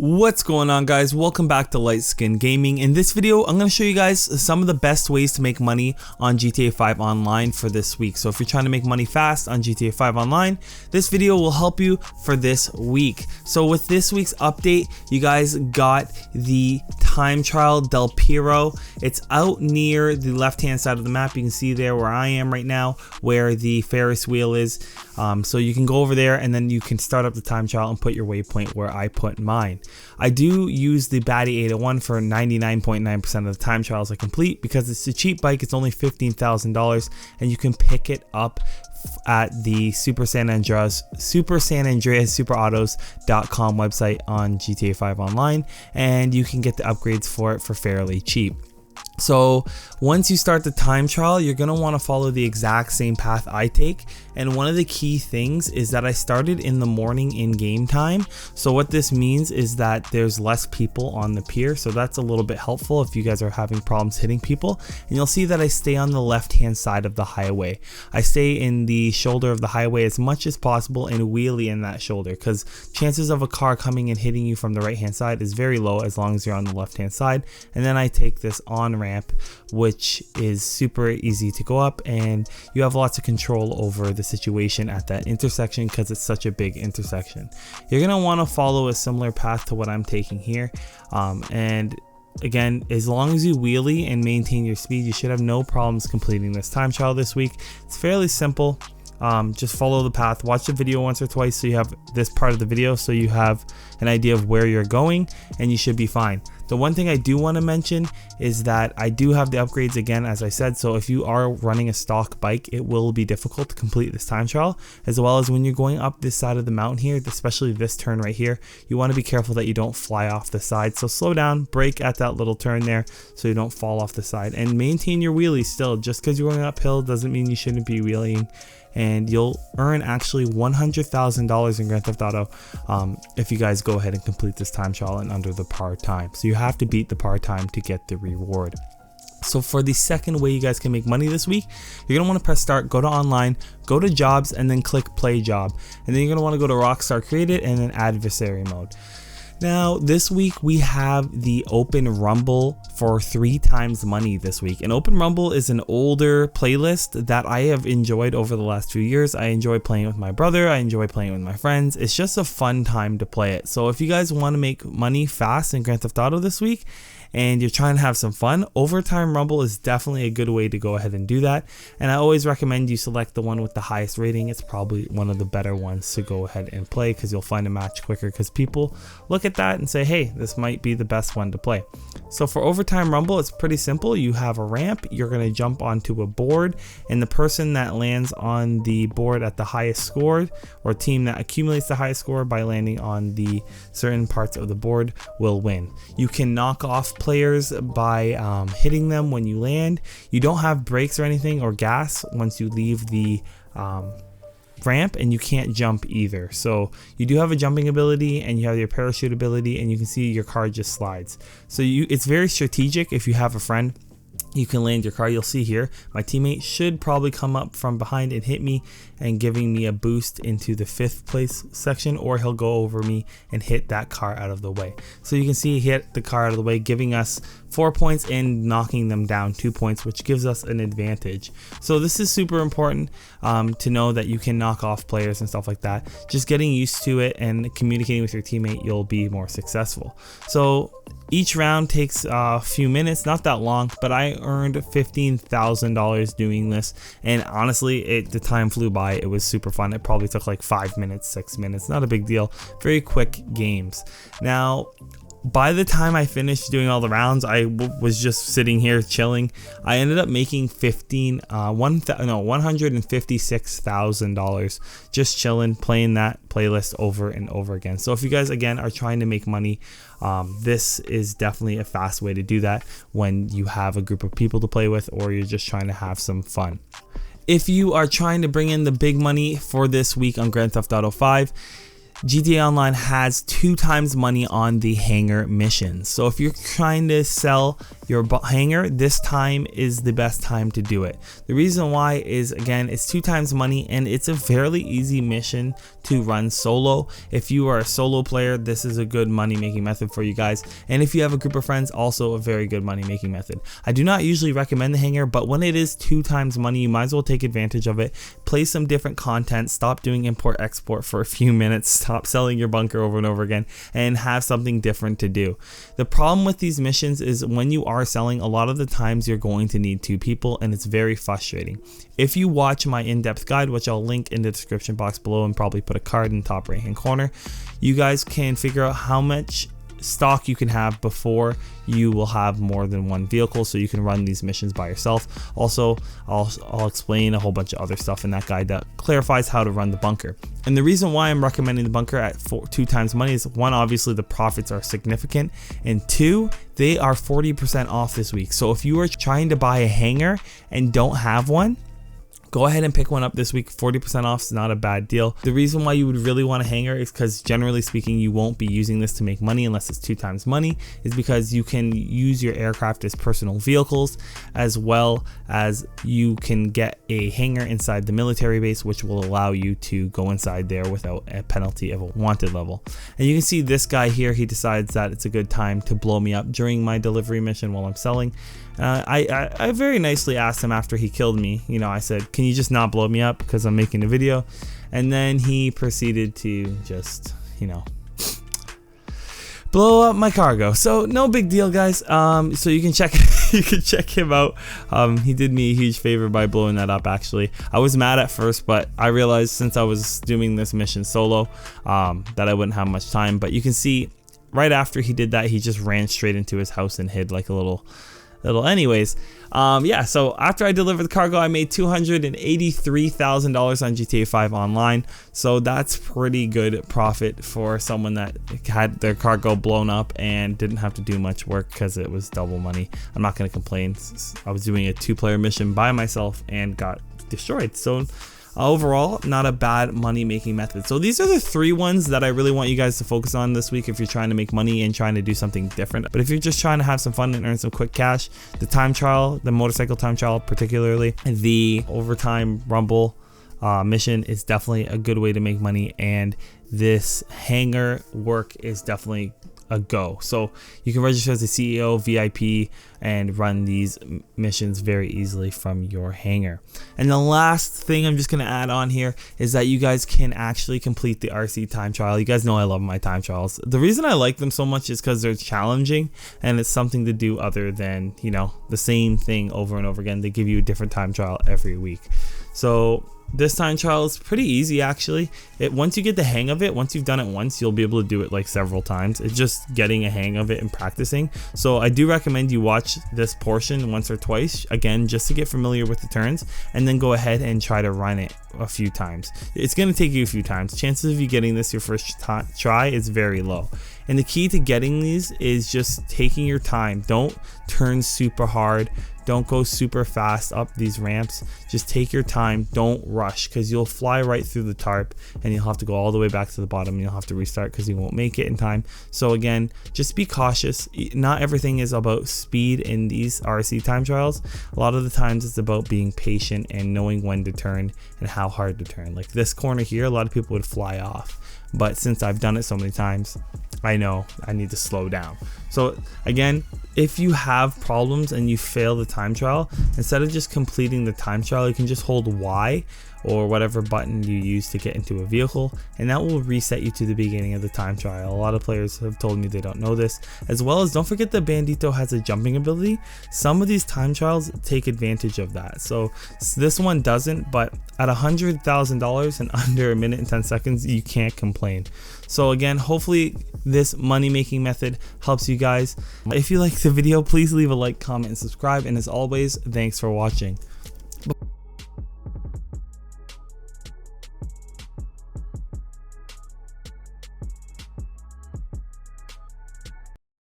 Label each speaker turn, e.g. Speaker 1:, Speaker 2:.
Speaker 1: What's going on, guys? Welcome back to Light Skin Gaming. In this video, I'm going to show you guys some of the best ways to make money on GTA 5 Online for this week. So if you're trying to make money fast on GTA 5 Online, this video will help you for this week. So with this week's update, you guys got the time trial Del Piro. It's out near the left hand side of the map. You can see there where I am right now, where the Ferris wheel is. So you can go over there and then you can start up the time trial and put your waypoint where I put mine. I do use the Batty 801 for 99.9% of the time trials I complete because it's a cheap bike. It's only $15,000 and you can pick it up at the Super San Andreas superautos.com website on GTA 5 Online, and you can get the upgrades for it for fairly cheap. So once you start the time trial, you're going to want to follow the exact same path I take. And one of the key things is that I started in the morning in game time. So what this means is that there's less people on the pier. So that's a little bit helpful if you guys are having problems hitting people. And you'll see that I stay on the left hand side of the highway. I stay in the shoulder of the highway as much as possible and wheelie in that shoulder, because chances of a car coming and hitting you from the right hand side is very low as long as you're on the left hand side. And then I take this on ramp, which is super easy to go up, and you have lots of control over the situation at that intersection because it's such a big intersection. You're going to want to follow a similar path to what I'm taking here, and again, as long as you wheelie and maintain your speed, you should have no problems completing this time trial this week. It's fairly simple. Just follow the path, watch the video once or twice so you have this part of the video so you have an idea of where you're going, and you should be fine. The one thing I do want to mention is that I do have the upgrades again, as I said. So if you are running a stock bike, it will be difficult to complete this time trial, as well as when you're going up this side of the mountain here, especially this turn right here, you want to be careful that you don't fly off the side. So slow down, brake at that little turn there so you don't fall off the side, and maintain your wheelies still. Just because you're going uphill doesn't mean you shouldn't be wheeling. And you'll earn actually $100,000 in Grand Theft Auto if you guys go ahead and complete this time trial in under the par time. So you have to beat the par time to get the reward. So for the second way you guys can make money this week, you're going to want to press start, go to online, go to jobs, and then click play job. And then you're going to want to go to Rockstar Created and then adversary mode. Now this week we have the Open Rumble for 3 times money this week. And Open Rumble is an older playlist that I have enjoyed over the last few years. I enjoy playing with my brother, I enjoy playing with my friends. It's just a fun time to play it. So if you guys want to make money fast in Grand Theft Auto this week and you're trying to have some fun, Overtime Rumble is definitely a good way to go ahead and do that. And I always recommend you select the one with the highest rating. It's probably one of the better ones to go ahead and play because you'll find a match quicker, because people look at that and say, hey, this might be the best one to play. So for Overtime Rumble, it's pretty simple. You have a ramp, you're going to jump onto a board, and the person that lands on the board at the highest score, or team that accumulates the highest score by landing on the certain parts of the board, will win. You can knock off players by hitting them when you land. You don't have brakes or anything or gas once you leave the ramp, and you can't jump either. So you do have a jumping ability and you have your parachute ability, and you can see your car just slides. So it's very strategic. If you have a friend, you can land your car. You'll see here my teammate should probably come up from behind and hit me and giving me a boost into the 5th place section, or he'll go over me and hit that car out of the way. So you can see he hit the car out of the way, giving us 4 points and knocking them down 2 points, which gives us an advantage. So this is super important to know that you can knock off players and stuff like that. Just getting used to it and communicating with your teammate, you'll be more successful. So each round takes a few minutes, not that long, but I earned $15,000 doing this, and honestly the time flew by. It was super fun. It probably took like 5 minutes, 6 minutes, not a big deal. Very quick games. Now by the time I finished doing all the rounds, I was just sitting here chilling. I ended up making $156,000 just chilling, playing that playlist over and over again. So if you guys again are trying to make money, this is definitely a fast way to do that when you have a group of people to play with, or you're just trying to have some fun. If you are trying to bring in the big money for this week on Grand Theft Auto 5, GTA Online has 2 times money on the Hangar missions. So if you're trying to sell your hanger, this time is the best time to do it. The reason why is, again, it's 2 times money and it's a fairly easy mission to run solo. If you are a solo player, this is a good money making method for you guys, and if you have a group of friends, also a very good money making method. I do not usually recommend the hanger, but when it is 2 times money, you might as well take advantage of it. Play some different content, stop doing import export for a few minutes, stop selling your bunker over and over again, and have something different to do. The problem with these missions is when you are selling, a lot of the times you're going to need 2 people, and it's very frustrating. If you watch my in-depth guide, which I'll link in the description box below and probably put a card in the top right hand corner, you guys can figure out how much stock you can have before you will have more than 1 vehicle, so you can run these missions by yourself. Also, I'll explain a whole bunch of other stuff in that guide that clarifies how to run the bunker. And the reason why I'm recommending the bunker at 2 times money is, 1, obviously the profits are significant, and 2, they are 40% off this week. So if you are trying to buy a hanger and don't have one, go ahead and pick one up this week. 40% off is not a bad deal. The reason why you would really want a hanger is because, generally speaking, you won't be using this to make money unless it's 2 times money, is because you can use your aircraft as personal vehicles, as well as you can get a hanger inside the military base, which will allow you to go inside there without a penalty of a wanted level. And you can see this guy here, he decides that it's a good time to blow me up during my delivery mission while I'm selling. I very nicely asked him after he killed me, you know, I said, can you just not blow me up because I'm making a video? And then he proceeded to just, you know, blow up my cargo. So no big deal, guys. So you can check him out. He did me a huge favor by blowing that up. Actually, I was mad at first, but I realized since I was doing this mission solo that I wouldn't have much time. But you can see right after he did that, he just ran straight into his house and hid like a little anyways. Yeah, so after I delivered the cargo, I made $283,000 on GTA 5 online, so that's pretty good profit for someone that had their cargo blown up and didn't have to do much work because it was double money. I'm not going to complain. I was doing a 2-player mission by myself and got destroyed, so overall, not a bad money making method. So these are the 3 ones that I really want you guys to focus on this week if you're trying to make money and trying to do something different. But if you're just trying to have some fun and earn some quick cash, the time trial, the motorcycle time trial particularly, the overtime rumble mission is definitely a good way to make money, and this hangar work is definitely a go. So you can register as a CEO, VIP, and run these missions very easily from your hangar. And the last thing I'm just going to add on here is that you guys can actually complete the RC time trial. You guys know I love my time trials. The reason I like them so much is because they're challenging and it's something to do other than, you know, the same thing over and over again. They give you a different time trial every week. So this time trial is pretty easy, actually. Once you get the hang of it, once you've done it once, you'll be able to do it like several times. It's just getting a hang of it and practicing. So I do recommend you watch this portion once or twice, again, just to get familiar with the turns, and then go ahead and try to run it a few times. It's going to take you a few times. Chances of you getting this your first try is very low. And the key to getting these is just taking your time. Don't turn super hard. Don't go super fast up these ramps. Just take your time. Don't rush, because you'll fly right through the tarp and you'll have to go all the way back to the bottom and you'll have to restart because you won't make it in time. So again, just be cautious. Not everything is about speed in these RC time trials. A lot of the times it's about being patient and knowing when to turn and how hard to turn. Like this corner here, a lot of people would fly off. But since I've done it so many times, I know I need to slow down. So again, if you have problems and you fail the time trial, instead of just completing the time trial, you can just hold Y or whatever button you use to get into a vehicle, and that will reset you to the beginning of the time trial. A lot of players have told me they don't know this. As well as, don't forget that Bandito has a jumping ability. Some of these time trials take advantage of that. So this one doesn't, but at $100,000 in under a minute and 10 seconds, you can't complain. So again, hopefully this money making method helps you guys. If you like the video, please leave a like, comment, and subscribe. And as always, thanks for watching.